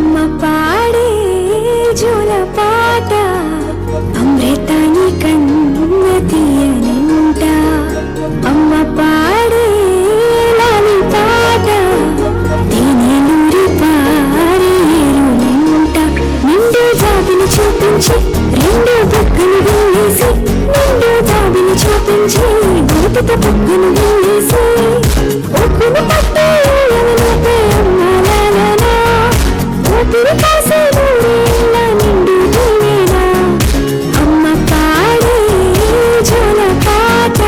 అమ్మ పాడే జోలపాట అమృతాని కన్న తీయనింట అమ్మ పాడే లాలి పాట తేనెలూరి పారేరునింట నిండు జాబిని చూపించి రెండు బుగ్గను వేసి నిండు జాబిని చూపించి గురుతుత బుగ్గను వేసి ఒక్కును పట్టే ఊపిరి కాసే ఊరేళ్ళ నిండు నీవేనా అమ్మ పాడే జోలపాట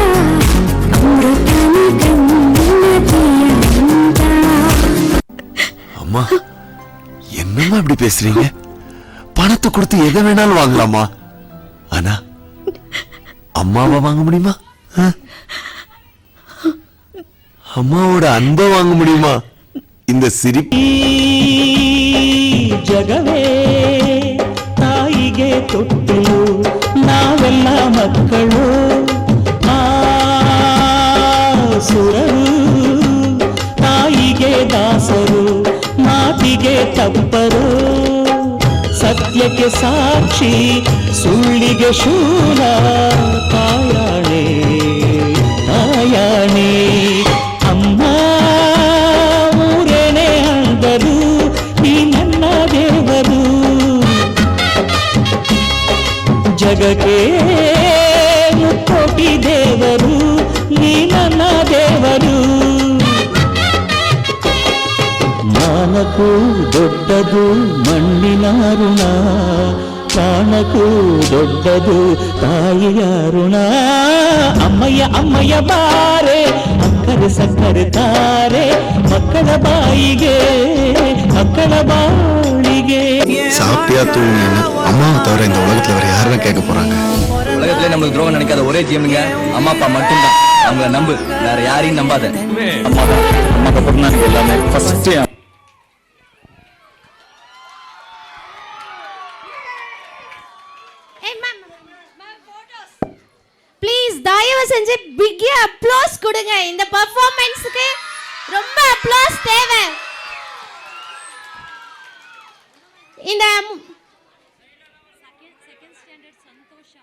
అమృతాని కన్న తీయనింట. அம்மா என்னம்மா இப்படி பேசுறீங்க? பணத்தை கொடுத்து எதை வேணாலும் வாங்கலாமா, ஆனா அம்மாவை வாங்க முடியுமா? அம்மாவோட அன்பை வாங்க முடியுமா? இந்த சிரிப்பு ಜಗವೇ ತಾಯಿಗೆ ತೊಟ್ಟಿಲು ನಾವೆಲ್ಲ ಮಕ್ಕಳು ಸುರರು ತಾಯಿಗೆ ದಾಸರು ಮಾತಿಗೆ ತಪ್ಪರು ಸತ್ಯಕ್ಕೆ ಸಾಕ್ಷಿ ಸುಳ್ಳಿಗೆ ಶೂಲ ತಾಯಾಣೆ ತಾಯಾಣೆ ಅಮ್ಮ ಊರೇನೆ ಅಂದರು ಈ ನನ್ನ ದೇವರು ಜಗಕ್ಕೆ ಮುಕ್ಕೋಟಿ ದೇವರು ನೀ ನನ್ನ ದೇವರು ಮಾನಕ್ಕೂ ದೊಡ್ಡದು ಮಣ್ಣಿನ ಋಣ ಪ್ರಾಣಕ್ಕೂ ದೊಡ್ಡದು ತಾಯಿಯ ಋಣ ಅಮ್ಮಯ್ಯ ಅಮ್ಮಯ್ಯ ಬಾರೆ ಅಕ್ಕರೆ ಸಕ್ಕರೆ ತಾರೆ ಮಕ್ಕಳ ಬಾಯಿಗೆ ಮಕ್ಕಳ ಬಾಳಿಗೆ சாப்பிட்டியா தூங்குன்னு அம்மாவை தவிர இந்த உலகத்துல வேற யாருமே கேட்க போறாங்க? உலகத்திலே நம்மளுக்கு துரோகம் நினைக்காத ஒரே ஜீவனுங்க அம்மா அப்பா மட்டும்தான். அவங்கள நம்பு, வேற யாரையும் நம்பாத. அம்மா அப்புறம் தான் எல்லாமே ஃபர்ஸ்ட். ப்ளீஸ் தயவு செஞ்சு பிக் அப்ளாஸ் கொடுங்க. இந்த பெர்ஃபார்மன்ஸ்க்கு ரொம்ப அப்ளாஸ் தேவை. இந்த செகண்ட் ஸ்டாண்டர்ட் சந்தோஷா